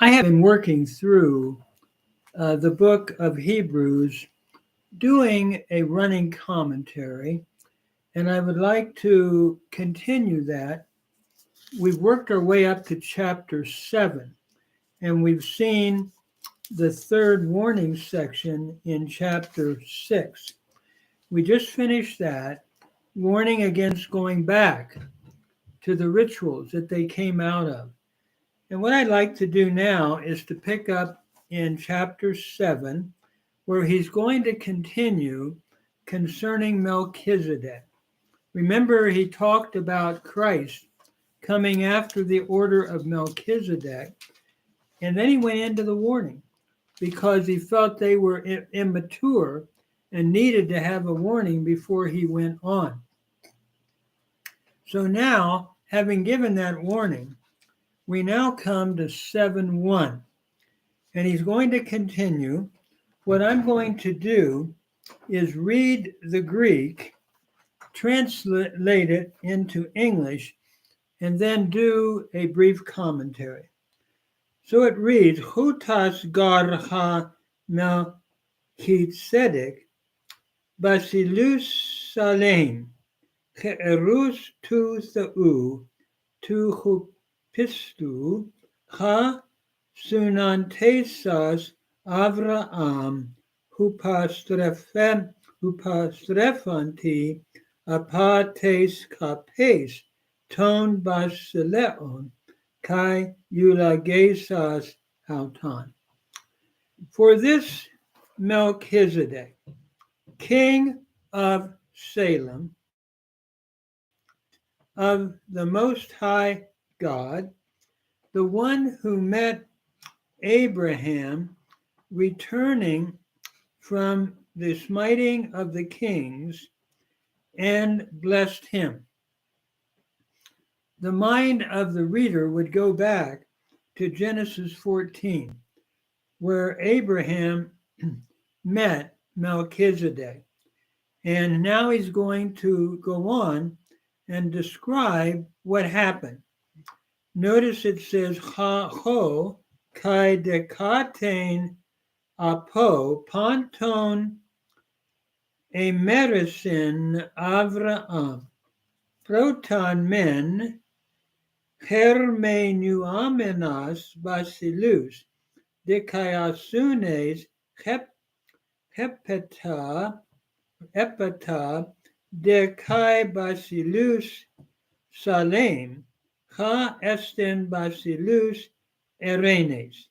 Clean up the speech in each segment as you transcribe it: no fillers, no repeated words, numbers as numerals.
I have been working through the book of Hebrews, doing a running commentary, and I would like to continue that. We've worked our way up to chapter 7, and we've seen the third warning section in chapter 6. We just finished that, warning against going back to the rituals that they came out of. And what I'd like to do now is to pick up in chapter 7, where he's going to continue concerning Melchizedek. Remember, he talked about Christ coming after the order of Melchizedek, and then he went into the warning because he felt they were immature and needed to have a warning before he went on. So now, having given that warning, we now come to 7:1, and he's going to continue. What I'm going to do is read the Greek, translate it into English, and then do a brief commentary. So it reads, Hutas gar ha Melchizedek basilus salem, Erus tu theu, tu hupistu, ha sunantesas Avraham, hupastrefanti, apates kapes, ton basileon, kai eulagesas auton. For this Melchizedek, king of Salem, of the Most High God, the one who met Abraham returning from the smiting of the kings and blessed him. The mind of the reader would go back to Genesis 14, where Abraham met Melchizedek. And now he's going to go on and describe what happened. Notice it says, Ha ho kai dekaten apo panton emerisin Avraham. Proton men hermenuamenas basilus dikaiasunes hepata dekai basilus salem ha esten basilus erenes.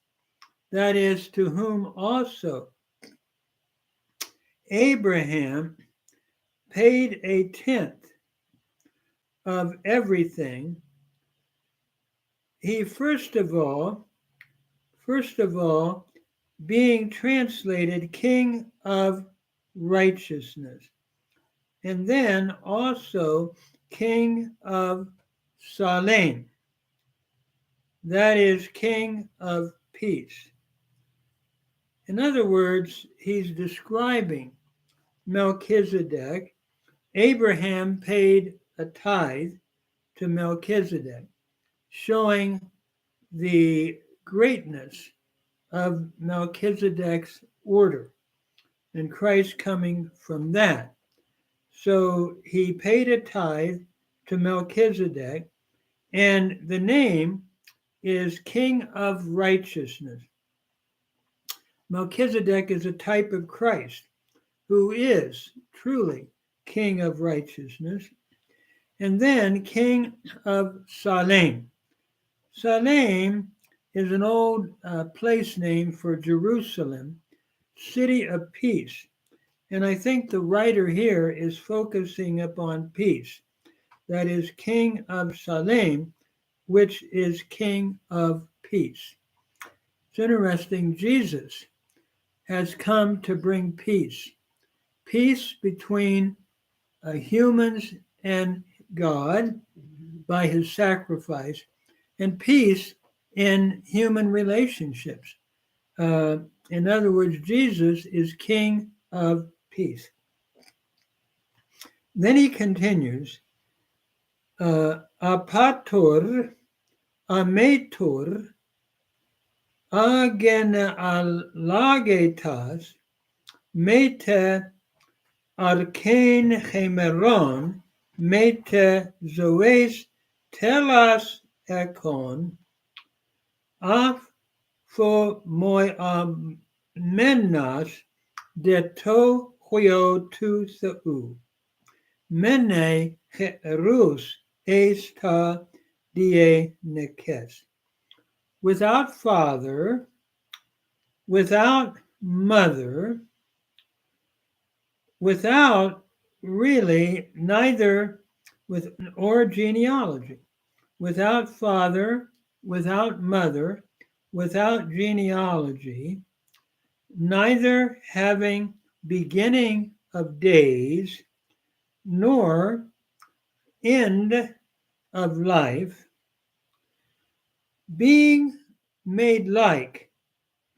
That is, to whom also Abraham paid a tenth of everything. He first of all, being translated King of Righteousness, and then also King of Salem, that is, King of Peace. In other words, he's describing Melchizedek. Abraham paid a tithe to Melchizedek, showing the greatness of Melchizedek's order and Christ coming from that. So he paid a tithe to Melchizedek, and the name is King of Righteousness. Melchizedek is a type of Christ, who is truly King of Righteousness, and then King of Salem. Salem is an old place name for Jerusalem, city of peace. And I think the writer here is focusing upon peace. That is King of Salem, which is King of Peace. It's interesting, Jesus has come to bring peace. Peace between humans and God by his sacrifice, and peace in human relationships. In other words, Jesus is King of Peace. Then he continues, apator, ametor, Agenalagetas mete arcane hemeron mete zoes telas ekon af for moi menas de to huio tu seu mene herus esta die nekes. Without father, without mother, without really neither with or genealogy, without father, without mother, without genealogy, neither having beginning of days nor end of life, being made like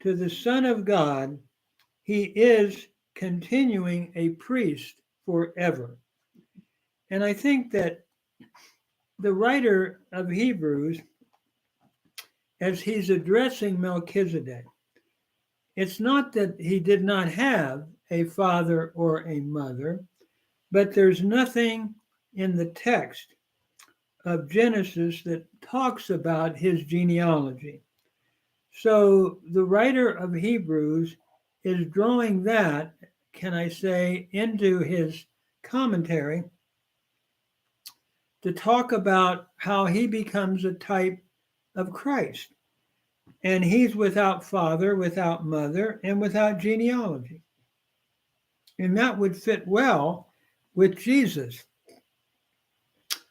to the Son of God, he is continuing a priest forever. And I think that the writer of Hebrews, as he's addressing Melchizedek, it's not that he did not have a father or a mother, but there's nothing in the text of Genesis that talks about his genealogy. So the writer of Hebrews is drawing that, can I say, into his commentary to talk about how he becomes a type of Christ. And he's without father, without mother, and without genealogy. And that would fit well with Jesus,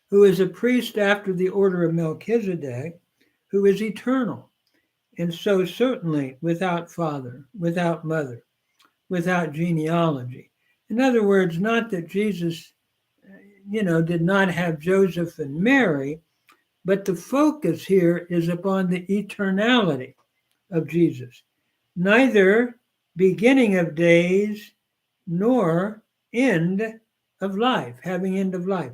who is a priest after the order of Melchizedek, who is eternal. And so certainly without father, without mother, without genealogy. In other words, not that Jesus, did not have Joseph and Mary, but the focus here is upon the eternality of Jesus. Neither beginning of days nor end of life, having end of life.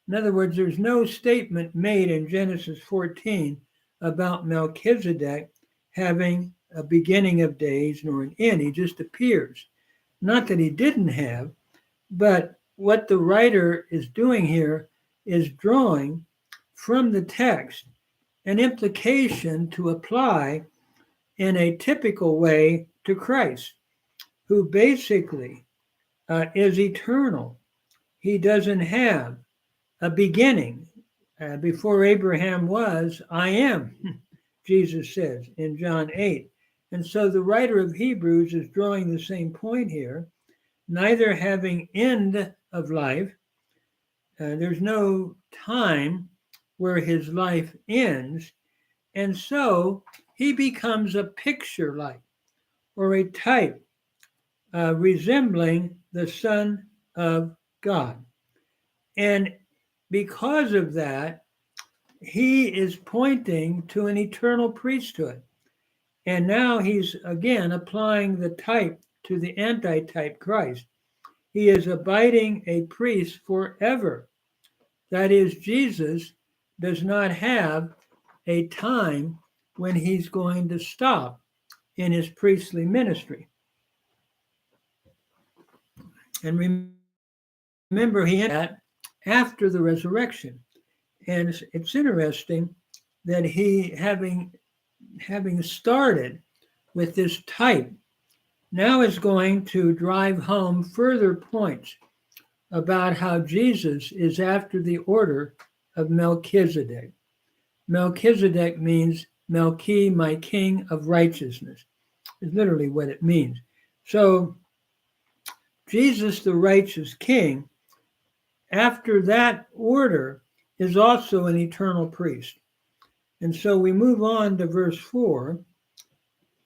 In other words, there's no statement made in Genesis 14 about Melchizedek having a beginning of days nor an end. He just appears. Not that he didn't have, but what the writer is doing here is drawing from the text an implication to apply in a typical way to Christ, who basically is eternal. He doesn't have a beginning. Before Abraham was, I am, Jesus says in John 8. And so the writer of Hebrews is drawing the same point here, neither having end of life. There's no time where his life ends. And so he becomes a picture like, or a type resembling the Son of God. And because of that, he is pointing to an eternal priesthood. And now he's again applying the type to the antitype Christ. He is abiding a priest forever. That is, Jesus does not have a time when he's going to stop in his priestly ministry. And remember, he had that after the resurrection. And it's interesting that he, having started with this type, now is going to drive home further points about how Jesus is after the order of Melchizedek. Melchizedek means Melchi, my king of righteousness, is literally what it means. So Jesus, the righteous king, after that order, is also an eternal priest. And so we move on to verse 4.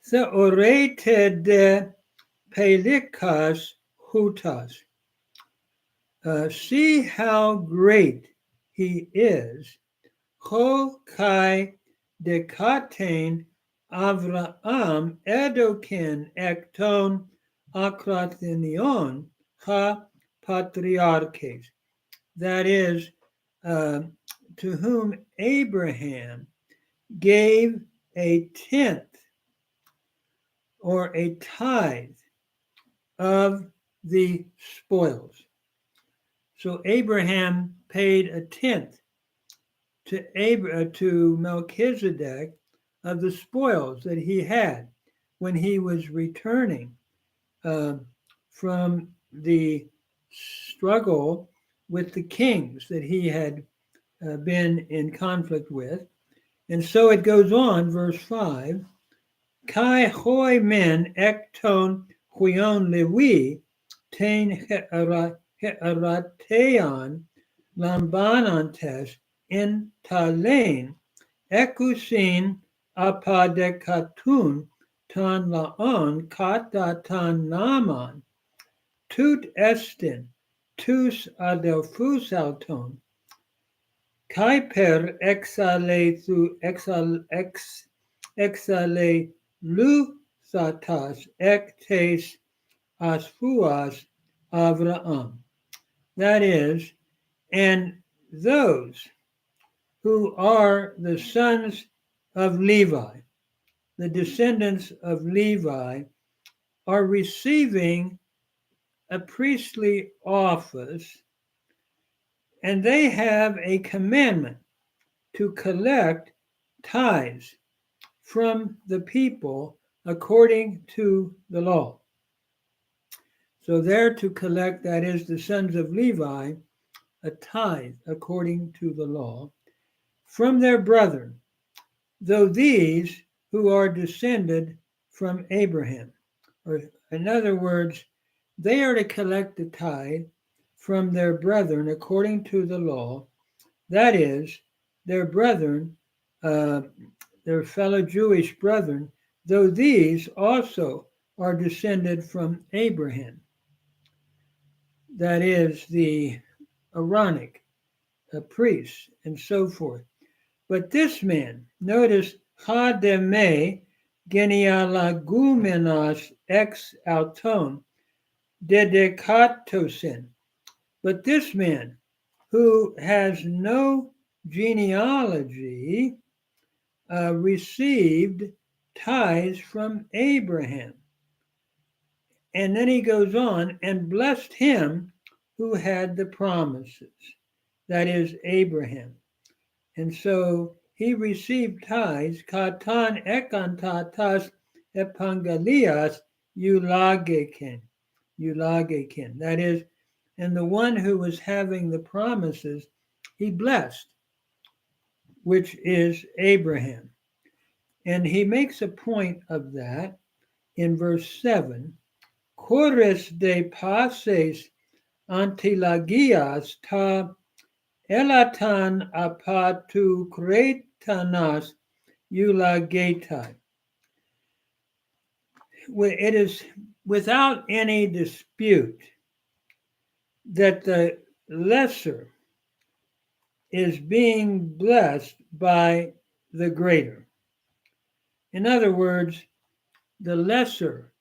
Theorete de pelikas hutas. See how great he is. Ho kai dekaten Avraham edokin ekton akrathinion ha patriarches. That is, to whom Abraham gave a tenth or a tithe of the spoils. So Abraham paid a tenth to Melchizedek of the spoils that he had when he was returning from the struggle with the kings that he had been in conflict with. And so it goes on, verse 5, Kai hoi men ekton huion lewi ten hearateon lambanantes in talen ekusin apadekatun tan laon kata tan naman tut estin tus adelphus auton kai per exale lusatas ectes asfuas Avraham. That is, and those who are the sons of Levi, the descendants of Levi, are receiving a priestly office, and they have a commandment to collect tithes from the people according to the law. So they're to collect, that is, the sons of Levi, a tithe according to the law from their brethren, though these who are descended from Abraham. Or in other words, they are to collect the tithe from their brethren according to the law, that is, their brethren, their fellow Jewish brethren, though these also are descended from Abraham. That is, the Aaronic priests and so forth. But this man, notice, Chademe genealogumenos ex auton dedicatosin. But this man, who has no genealogy, received tithes from Abraham. And then he goes on and blessed him who had the promises, that is, Abraham. And so he received tithes, katan ekantatas epangalias eulagekin. That is, and the one who was having the promises, he blessed, which is Abraham. And he makes a point of that in verse 7. Chores de pases antilagias ta elatan apatu kretanas eulagetai. It is without any dispute that the lesser is being blessed by the greater. In other words, the lesser,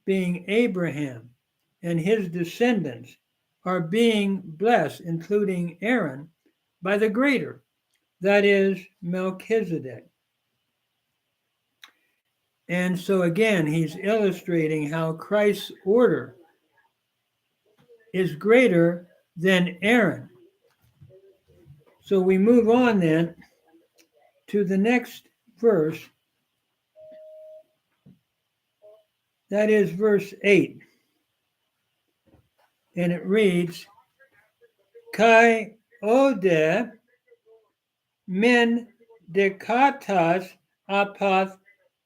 being Abraham and his descendants, are being blessed, including Aaron, by the greater, that is, Melchizedek. And so again, he's illustrating how Christ's order is greater than Aaron. So we move on then to the next verse. That is verse 8. And it reads, Kai ode men dekatas apath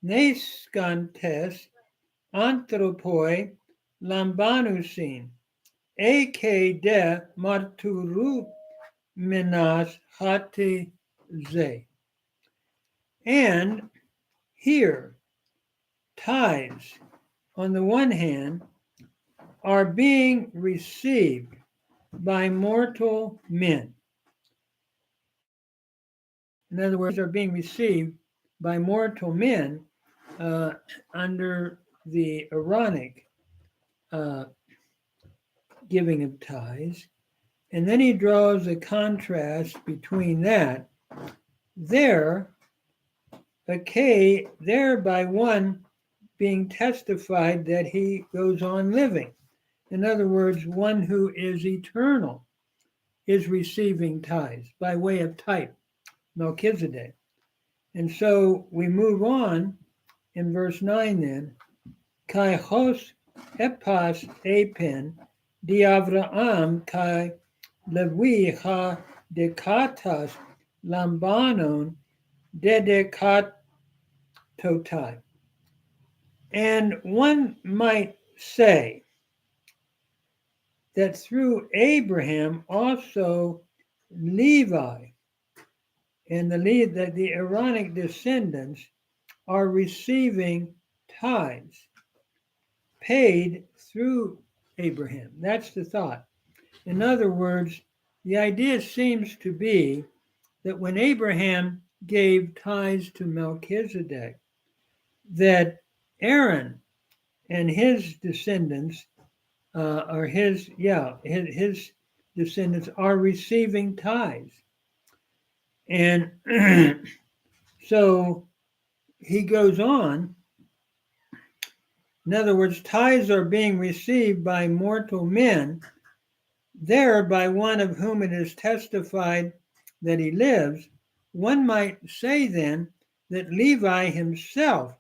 neskantes anthropoi lambanusin, ake de marturu minas hati ze. And here, tithes, on the one hand, are being received by mortal men. In other words, are being received by mortal men under the Aaronic giving of tithes. And then he draws a contrast between that. There by one being testified that he goes on living. In other words, one who is eternal is receiving tithes by way of type, Melchizedek. And so we move on in verse 9 then. Kai hos epas apen diavraam kai levi ha dekatas lambanon dedekatotai. And one might say that through Abraham also Levi and the Aaronic descendants are receiving tithes paid through Abraham. That's the thought. In other words, the idea seems to be that when Abraham gave tithes to Melchizedek, that Aaron and his descendants his descendants are receiving tithes. And so he goes on. In other words, tithes are being received by mortal men, there by one of whom it is testified that he lives. One might say then that Levi himself,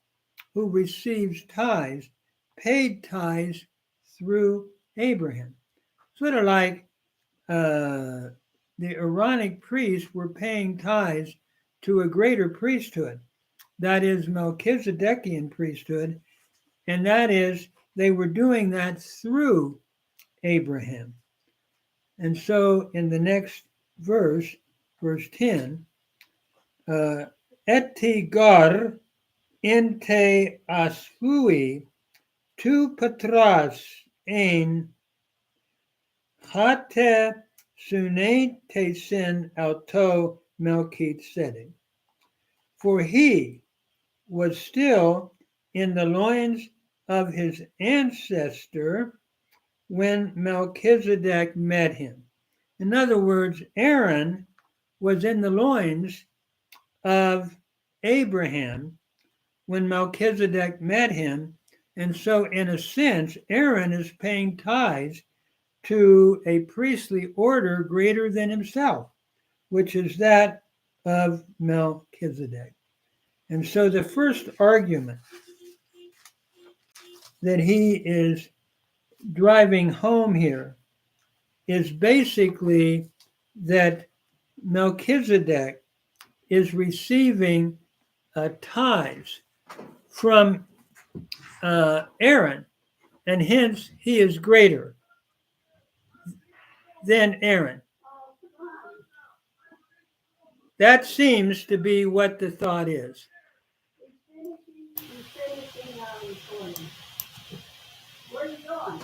who receives tithes, paid tithes through Abraham. Sort of like the Aaronic priests were paying tithes to a greater priesthood, that is Melchizedekian priesthood, and that is they were doing that through Abraham. And so in the next verse, verse 10, etigar inte asfui tu patras ein hate sune te sin auto Melchizedek. For he was still in the loins of his ancestor when Melchizedek met him. In other words, Aaron was in the loins of Abraham when Melchizedek met him. And so, in a sense, Aaron is paying tithes to a priestly order greater than himself, which is that of Melchizedek. And so the first argument that he is driving home here is basically that Melchizedek is receiving tithes from Aaron, and hence he is greater than Aaron. That seems to be what the thought is. Where are you going?